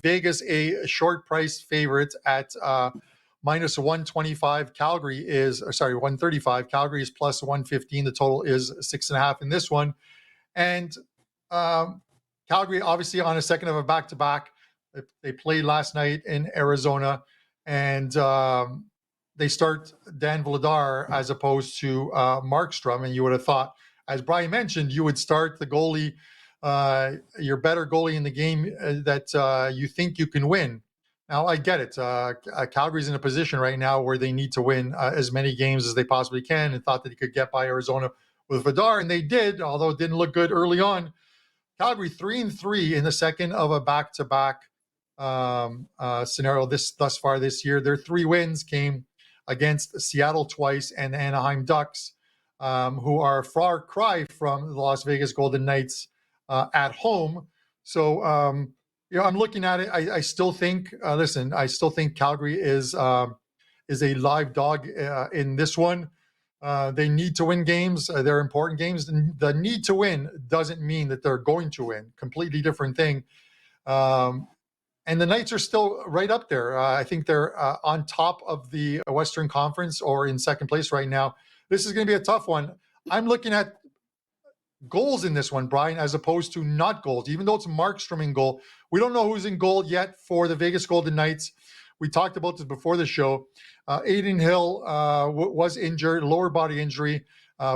Vegas a short price favorite at minus 125. Calgary is, 135. Calgary is plus 115. The total is 6.5 in this one. And Calgary, obviously, on a second of a back-to-back. They played last night in Arizona, and they start Dan Vladar as opposed to Markstrom. And you would have thought, as Bryan mentioned, you would start the goalie, your better goalie in the game that you think you can win. Now, I get it. Calgary's in a position right now where they need to win as many games as they possibly can, and thought that he could get by Arizona with Vladar, and they did, although it didn't look good early on. Calgary 3-3 in the second of a back-to-back scenario thus far this year. Their 3 wins came against Seattle twice and the Anaheim Ducks, who are a far cry from the Las Vegas Golden Knights at home. So, I'm looking at it. I still think, I still think Calgary is a live dog in this one. They need to win games. They're important games. The need to win doesn't mean that they're going to win. Completely different thing. And the Knights are still right up there. I think they're on top of the Western Conference or in second place right now. This is going to be a tough one. I'm looking at goals in this one, Bryan, as opposed to not goals. Even though it's Markstrom in goal, we don't know who's in goal yet for the Vegas Golden Knights. We talked about this before the show. Adin Hill was injured, lower body injury.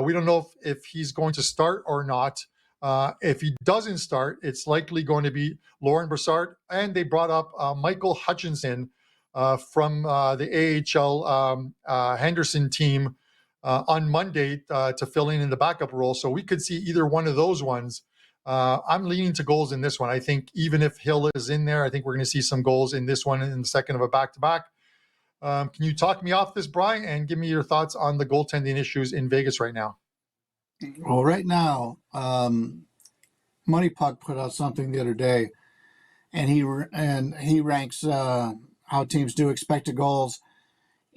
We don't know if he's going to start or not. If he doesn't start, it's likely going to be Lauren Brassard. And they brought up Michael Hutchinson from the AHL Henderson team on Monday to fill in the backup role. So we could see either one of those ones. I'm leaning to goals in this one. I think even if Hill is in there, I think we're going to see some goals in this one in the second of a back-to-back. Can you talk me off this, Bryan, and give me your thoughts on the goaltending issues in Vegas right now? Well, right now, Money Puck put out something the other day, and he ranks how teams do expected goals.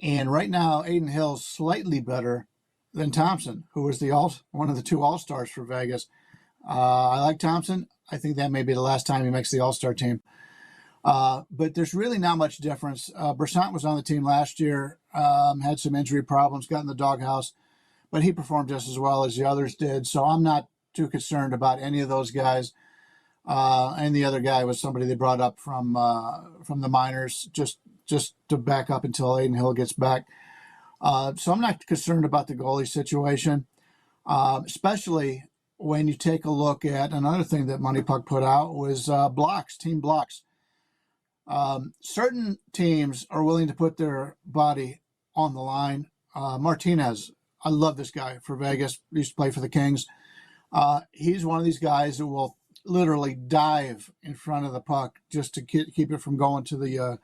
And right now, Adin Hill's slightly better than Thompson, who was one of the 2 All-Stars for Vegas. I like Thompson. I think that may be the last time he makes the All-Star team. But there's really not much difference. Brissant was on the team last year, had some injury problems, got in the doghouse, but he performed just as well as the others did. So I'm not too concerned about any of those guys. And the other guy was somebody they brought up from the minors just to back up until Adin Hill gets back. So I'm not concerned about the goalie situation, especially when you take a look at another thing that Money Puck put out was team blocks. Certain teams are willing to put their body on the line. Martinez, I love this guy for Vegas. He used to play for the Kings. He's one of these guys who will literally dive in front of the puck just to keep it from going to the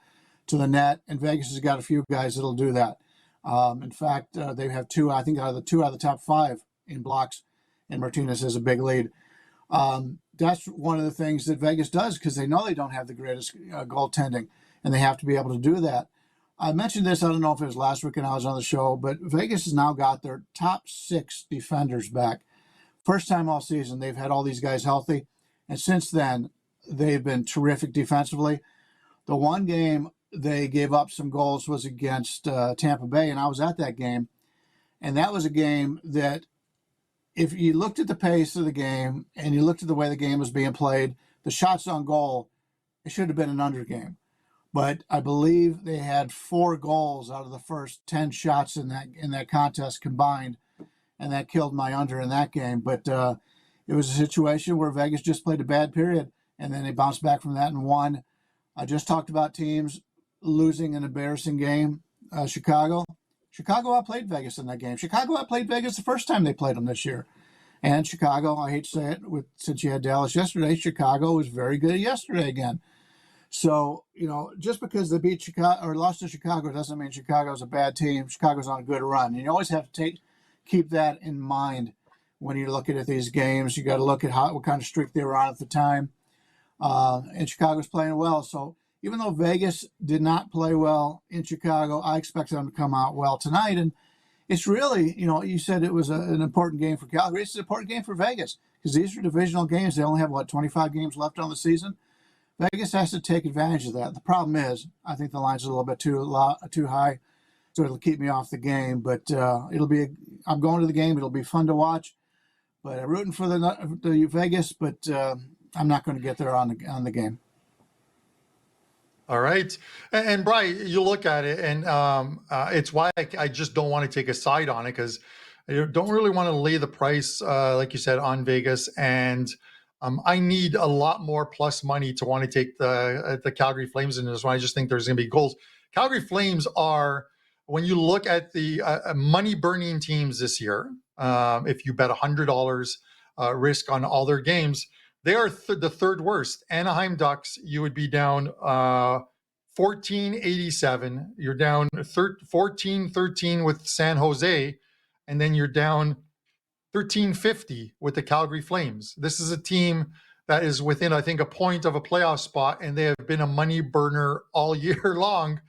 net. And Vegas has got a few guys that'll do that. In fact, they have 2, I think, out of the top 5 in blocks, and Martinez has a big lead. That's one of the things that Vegas does because they know they don't have the greatest goaltending, and they have to be able to do that. I mentioned this, I don't know if it was last week when I was on the show, but Vegas has now got their top 6 defenders back. First time all season, they've had all these guys healthy, and since then, they've been terrific defensively. The one game they gave up some goals was against Tampa Bay, and I was at that game, and that was a game that if you looked at the pace of the game and you looked at the way the game was being played, the shots on goal, it should have been an under game. But I believe they had 4 goals out of the first 10 shots in that contest combined, and that killed my under in that game. But it was a situation where Vegas just played a bad period, and then they bounced back from that and won. I just talked about teams losing an embarrassing game. Chicago outplayed Vegas in that game. Chicago outplayed Vegas the first time they played them this year. And Chicago, I hate to say it, since you had Dallas yesterday, Chicago was very good yesterday again. So, just because they beat Chicago or lost to Chicago doesn't mean Chicago's a bad team. Chicago's on a good run. And you always have to keep that in mind when you're looking at these games. You got to look at what kind of streak they were on at the time. And Chicago's playing well. So even though Vegas did not play well in Chicago, I expect them to come out well tonight. And it's really, you said it was an important game for Calgary. It's an important game for Vegas because these are divisional games. They only have, 25 games left on the season. Vegas has to take advantage of that. The problem is, I think the line's a little bit too high, so it'll keep me off the game. But I'm going to the game. It'll be fun to watch. But I'm rooting for the Vegas, but I'm not going to get there on the game. All right. And Bryan, you look at it, and it's why I just don't want to take a side on it, because I don't really want to lay the price, like you said, on Vegas. And I need a lot more plus money to want to take the Calgary Flames in this one. I just think there's going to be goals. Calgary Flames are, when you look at the money burning teams this year, if you bet $100 risk on all their games, they are the third worst. Anaheim Ducks, you would be down 1487. You're down 1413 with San Jose, and then you're down 1350 with the Calgary Flames. This is a team that is within, I think, a point of a playoff spot, and they have been a money burner all year long,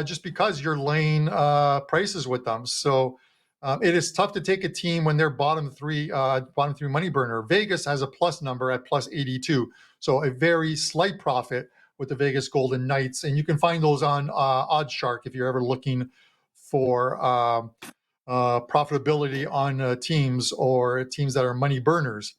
just because you're laying prices with them. So it is tough to take a team when they're bottom three money burner. Vegas has a plus number at plus 82, so a very slight profit with the Vegas Golden Knights, and you can find those on OddsShark if you're ever looking for profitability on teams or teams that are money burners.